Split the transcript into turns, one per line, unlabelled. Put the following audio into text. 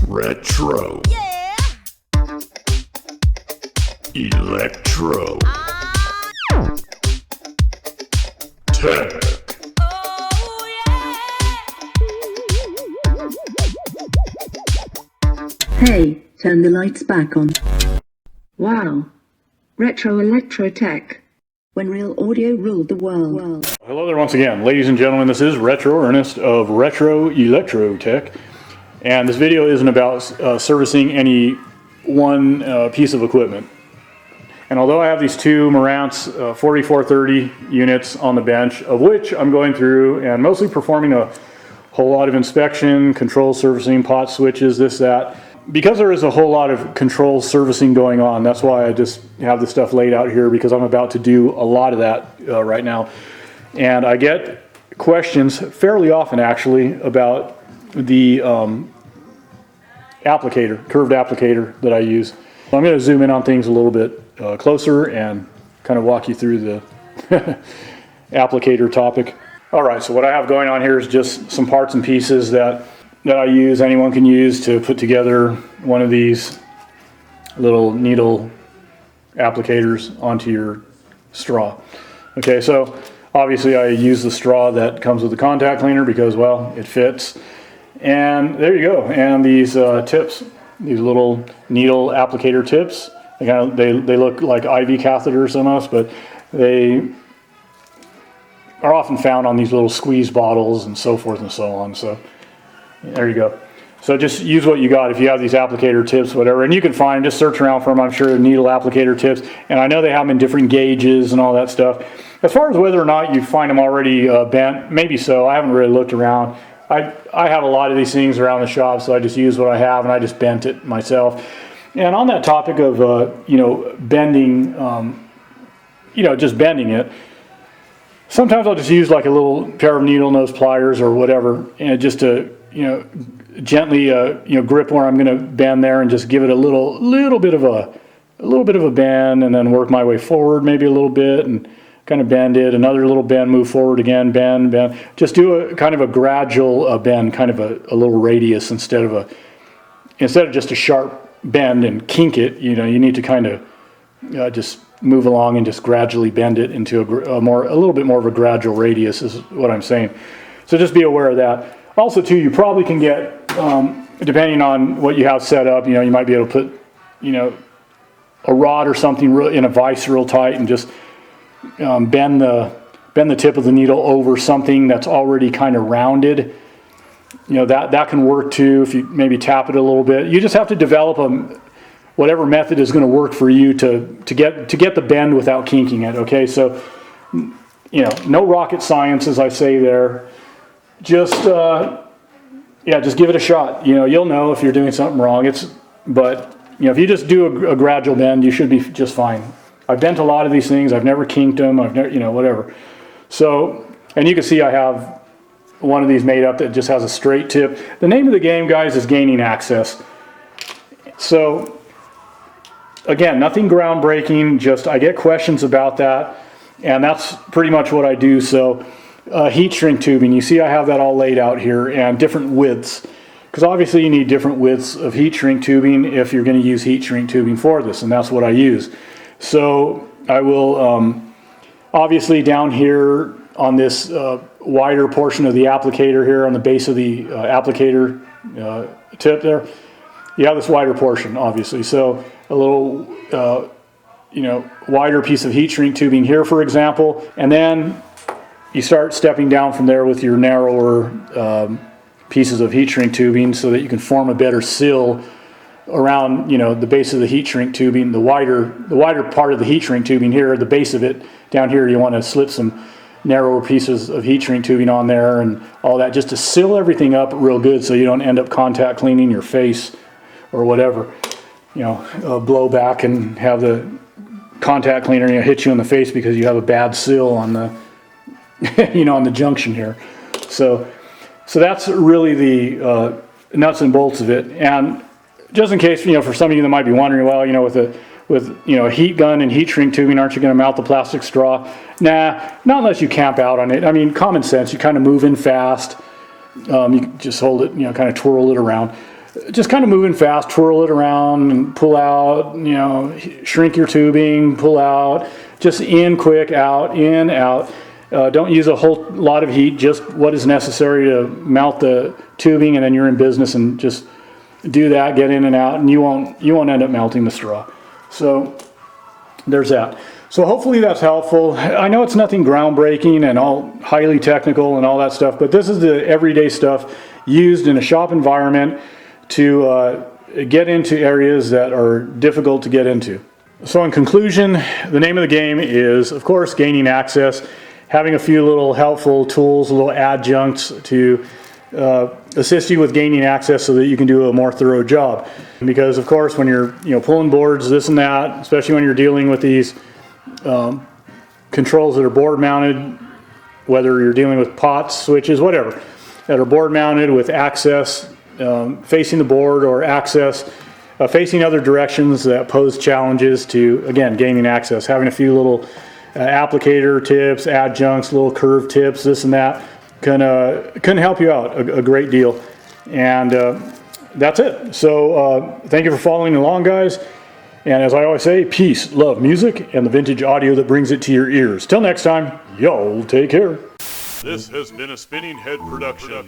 Retro.
Yeah.
Electro. Tech.
Oh yeah.
Hey, turn the lights back on. Wow. Retro Electro Tech. When real audio ruled the world.
Hello there once again, ladies and gentlemen. This is Retro Ernest of Retro Electro Tech, and this video isn't about servicing any one piece of equipment. And although I have these two Marantz 4430 units on the bench, of which I'm going through and mostly performing a whole lot of inspection, control servicing, pot switches, this, that, because there is a whole lot of control servicing going on, that's why I just have the stuff laid out here, because I'm about to do a lot of that right now. And I get questions fairly often, actually, about the applicator, curved applicator that I use. So I'm going to zoom in on things a little bit closer and kind of walk you through the applicator topic. All right, so what I have going on here is just some parts and pieces that I use, anyone can use to put together one of these little needle applicators onto your straw. Okay, so obviously I use the straw that comes with the contact cleaner because, well, it fits. And there you go. And these tips, these little needle applicator tips, they look like IV catheters almost, but they are often found on these little squeeze bottles and so forth and so on. So there you go. So just use what you got if you have these applicator tips, whatever. And you can find, just search around for them, I'm sure, needle applicator tips. And I know they have them in different gauges and all that stuff. As far as whether or not you find them already bent, maybe so. I haven't really looked around. I have a lot of these things around the shop, so I just use what I have and I just bent it myself. And on that topic of, bending, just bending it, sometimes I'll just use like a little pair of needle nose pliers or whatever, and just to, gently, grip where I'm going to bend there and just give it a little bit of a bend, and then work my way forward maybe a little bit and kind of bend it, another little bend, move forward again, bend. Just do a kind of a gradual bend, kind of a little radius instead of just a sharp bend and kink it. You need to kind of just move along and just gradually bend it into a little bit more of a gradual radius is what I'm saying. So just be aware of that. Also, too, you probably can get, depending on what you have set up, you might be able to put, a rod or something in a vise real tight and just bend the tip of the needle over something that's already kind of rounded. That can work too if you maybe tap it a little bit. You just have to develop whatever method is going to work for you to get the bend without kinking it. Okay, so no rocket science, as I say there. Just give it a shot. You'll know if you're doing something wrong. But if you just do a gradual bend, you should be just fine. I've bent a lot of these things. I've never kinked them. I've never, whatever. So, and you can see I have one of these made up that just has a straight tip. The name of the game, guys, is gaining access. So, again, nothing groundbreaking. Just I get questions about that, and that's pretty much what I do. So. Heat shrink tubing, you see I have that all laid out here, and different widths, because obviously you need different widths of heat shrink tubing if you're going to use heat shrink tubing for this, and that's what I use. So I will obviously down here on this wider portion of the applicator here on the base of the applicator tip there, you have this wider portion obviously, so a little wider piece of heat shrink tubing here, for example, and then you start stepping down from there with your narrower pieces of heat shrink tubing so that you can form a better seal around the base of the heat shrink tubing. The wider part of the heat shrink tubing here, the base of it down here, you want to slip some narrower pieces of heat shrink tubing on there and all that, just to seal everything up real good so you don't end up contact cleaning your face or whatever. Blow back and have the contact cleaner hit you in the face because you have a bad seal on the on the junction here. So that's really the nuts and bolts of it. And just in case, for some of you that might be wondering, well, with a heat gun and heat shrink tubing, aren't you going to mount the plastic straw? Nah, not unless you camp out on it. I mean, common sense, you kind of move in fast, You can just hold it, kind of twirl it around. Just kind of moving fast, twirl it around and pull out, shrink your tubing, pull out, just in quick, out, in, out. Don't use a whole lot of heat, just what is necessary to mount the tubing, and then you're in business, and just do that, get in and out, and you won't end up melting the straw. So there's that. So hopefully that's helpful. I know it's nothing groundbreaking and all highly technical and all that stuff, but this is the everyday stuff used in a shop environment to get into areas that are difficult to get into. So in conclusion, the name of the game is, of course, gaining access, having a few little helpful tools, little adjuncts to assist you with gaining access so that you can do a more thorough job. Because of course, when you're pulling boards, this and that, especially when you're dealing with these controls that are board mounted, whether you're dealing with pots, switches, whatever, that are board mounted with access facing the board, or access facing other directions that pose challenges to, again, gaining access. Having a few little applicator tips, adjuncts, little curve tips, this and that can help you out a great deal. And that's it. So thank you for following along, guys. And as I always say, peace, love, music, and the vintage audio that brings it to your ears. Till next time, y'all take care.
This has been a Spinning Head production.